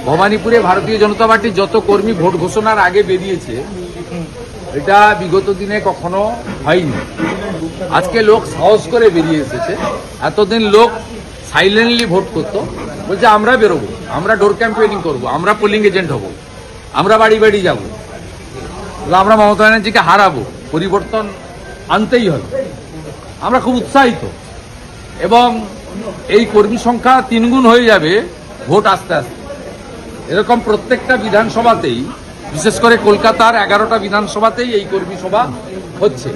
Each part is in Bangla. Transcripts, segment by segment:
ভবানীপুরে ভারতীয় জনতা পার্টির যত কর্মী ভোট ঘোষণার আগে বেরিয়েছে, এটা বিগত দিনে কখনো হয়নি। আজকে লোক সাহস করে বেরিয়ে এসেছে। এতদিন লোক সাইলেন্টলি ভোট করতো, বলছে আমরা বেরোবো, আমরা ডোর ক্যাম্পেইনিং করবো, আমরা পোলিং এজেন্ট হব, আমরা বাড়ি বাড়ি যাব, আমরা মমতা ব্যানার্জিকে হারাবো, পরিবর্তন আনতেই হবে। আমরা খুব উৎসাহিত এবং এই কর্মী সংখ্যা 3 গুণ হয়ে যাবে ভোট আস্তে আস্তে। এরকম প্রত্যেকটা বিধানসভাতেই, বিশেষ করে কলকাতার 11টা বিধানসভাতেই এই কর্মী সভা হচ্ছে।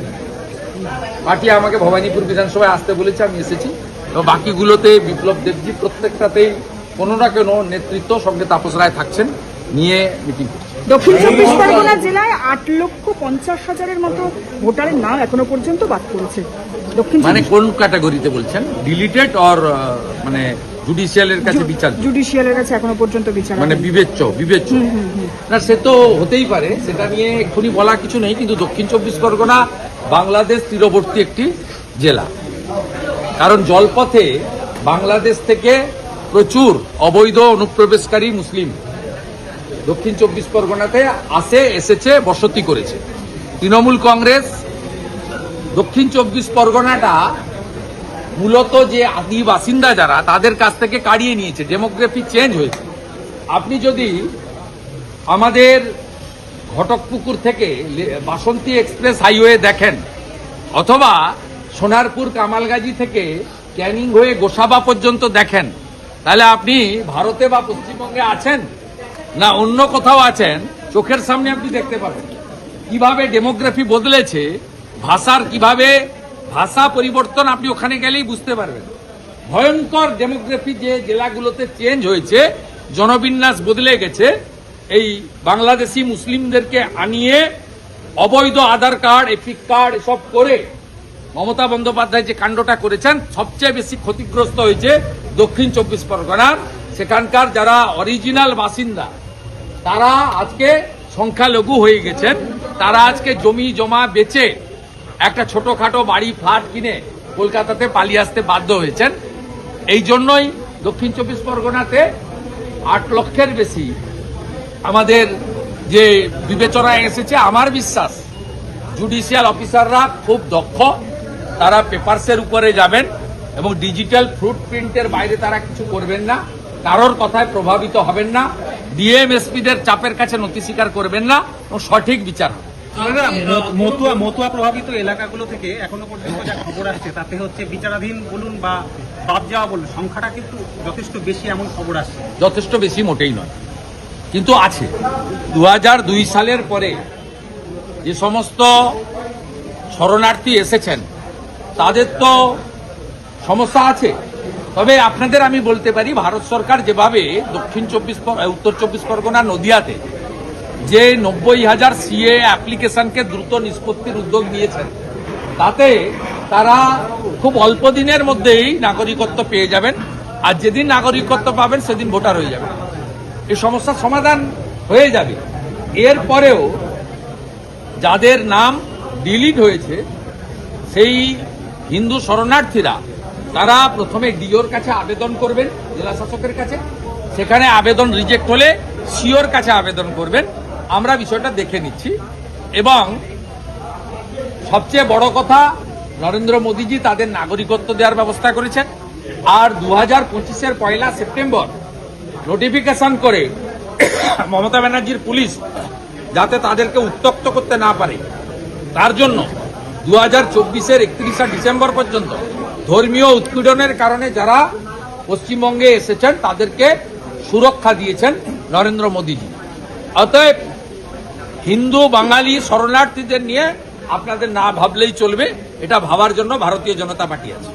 পার্টি আমাকে ভবানীপুর বিধানসভায় আসতে বলেছে, আমি এসেছি। এবং বাকিগুলোতে বিপ্লব দেবজি প্রত্যেকটাতেই কোনো না কোনো নেতৃত্ব, সঙ্গে তাপস রায় থাকছেন, নিয়ে মিটিং করছে। দক্ষিণ 24 পরগনা জেলায় 8,50,000-এর মতো ভোটারের নাম এখনো পর্যন্ত বাদ পড়েছে। মানে কোন ক্যাটাগরিতে বলছেন? ডিলিটেড অর মানে জুডিশিয়ালের কাছে বিচার? জুডিশিয়ালের কাছে এখনো পর্যন্ত বিচার, মানে বিবেচ্য না, সে তো হতেই পারে, সেটা নিয়ে এক্ষুনি বলা কিছু নেই। কিন্তু দক্ষিণ 24 পরগনা বাংলাদেশ তীরবর্তী একটি জেলা, কারণ জলপথে বাংলাদেশ থেকে প্রচুর অবৈধ অনুপ্রবেশকারী মুসলিম দক্ষিণ 24 পরগনাতে এসেছে, বসতি করেছে। তৃণমূল কংগ্রেস দক্ষিণ 24 পরগনাটা মূলত যে আদি বাসিন্দা যারা, তাদের কাছ থেকে কাড়িয়ে নিয়েছে। ডেমোগ্রাফি চেঞ্জ হয়েছে। আপনি যদি আমাদের ঘটকপুকুর থেকে বাসন্তী এক্সপ্রেস হাইওয়ে দেখেন, অথবা সোনারপুর কামালগাজী থেকে ক্যানিং হয়ে গোসাবা পর্যন্ত দেখেন, তাহলে আপনি ভারতে বা পশ্চিমবঙ্গে আছেন না অন্য কোথাও আছেন, চোখের সামনে আপনি দেখতে পাবেন কিভাবে ডেমোগ্রাফি বদলেছে। কিভাবে ভাষা পরিবর্তন আপনি ওখানে গেলেই বুঝতে পারবেন। ভয়ঙ্কর ডেমোগ্রাফি যে জেলাগুলোতে চেঞ্জ হয়েছে, জনবিন্যাস বদলে গেছে। এই বাংলাদেশি মুসলিমদেরকে আনিয়ে অবৈধ আধার কার্ড, এপিক কার্ড এসব করে মমতা বন্দ্যোপাধ্যায় যে কাণ্ডটা করেছেন, সবচেয়ে বেশি ক্ষতিগ্রস্ত হয়েছে দক্ষিণ 24 পরগনার। সেখানকার যারা অরিজিনাল বাসিন্দা, তারা আজকে সংখ্যালঘু হয়ে গেছেন। তারা আজকে জমি জমা বেচে একটা ছোটখাটো বাড়ি ফ্ল্যাট কিনে কলকাতাতে পালিয়ে আসতে বাধ্য হয়েছেন। এই জন্যই দক্ষিণ 24 পরগনাতে 8 লক্ষের বেশি আমাদের যে বিবেচনায় এসেছে। আমার বিশ্বাস জুডিশিয়াল অফিসাররা খুব দক্ষ, তারা পেপারসের উপরে যাবেন এবং ডিজিটাল ফুটপ্রিন্টের বাইরে তারা কিছু করবেন না, কারোর কথায় প্রভাবিত হবেন না, ডিএম এসপিদের চাপের কাছে নথি স্বীকার করবেন না, এবং সঠিক বিচার হবে। মতুয়া প্রভাবিত এলাকাগুলো থেকে এখনো পর্যন্ত যা খবর আসছে, তাতে হচ্ছে বিচারাধীন বলুন বা বাদ যাওয়া বলুন, সংখ্যাটা কিন্তু যথেষ্ট বেশি, এমন খবর আসছে। যথেষ্ট বেশি মোটেই নয়, কিন্তু আছে। 2002 সালের পরে যে সমস্ত শরণার্থী এসেছেন, তাদের তো সমস্যা আছে। তবে আপনাদের আমি বলতে পারি, ভারত সরকার যেভাবে উত্তর 24 পরগনা নদিয়াতে যে 90,000 সিএ অ্যাপ্লিকেশনকে দ্রুত নিষ্পত্তির উদ্যোগ নিয়েছেন, তাতে তারা খুব অল্প দিনের মধ্যেই নাগরিকত্ব পেয়ে যাবেন। আর যেদিন নাগরিকত্ব পাবেন সেদিন ভোটার হয়ে যাবেন। এই সমস্যার সমাধান হয়ে যাবে। এরপরেও যাদের নাম ডিলিট হয়েছে, সেই হিন্দু শরণার্থীরা, তারা প্রথমে ডিওর কাছে আবেদন করবেন, জেলা শাসকের কাছে। সেখানে আবেদন রিজেক্ট হলে সিওর কাছে আবেদন করবেন। আমরা বিষয়টা দেখে নিচ্ছি। এবং সবচেয়ে বড় কথা, নরেন্দ্র মোদীজি তাদের নাগরিকত্ব দেওয়ার ব্যবস্থা করেছেন। আর 2025-এর 1 সেপ্টেম্বর নোটিফিকেশন করে মমতা ব্যানার্জির পুলিশ যাতে তাদেরকে উত্ত্যক্ত করতে না পারে, তার জন্য 2024-এর 31 ডিসেম্বর পর্যন্ত ধর্মীয় উৎপীড়নের কারণে যারা পশ্চিমবঙ্গে এসেছেন, তাদেরকে সুরক্ষা দিয়েছেন নরেন্দ্র মোদীজি। অতএব হিন্দু বাঙালি শরণার্থীদের নিয়ে আপনাদের না ভাবলেই চলবে। এটা ভাবার জন্য ভারতীয় জনতা পার্টি আছে।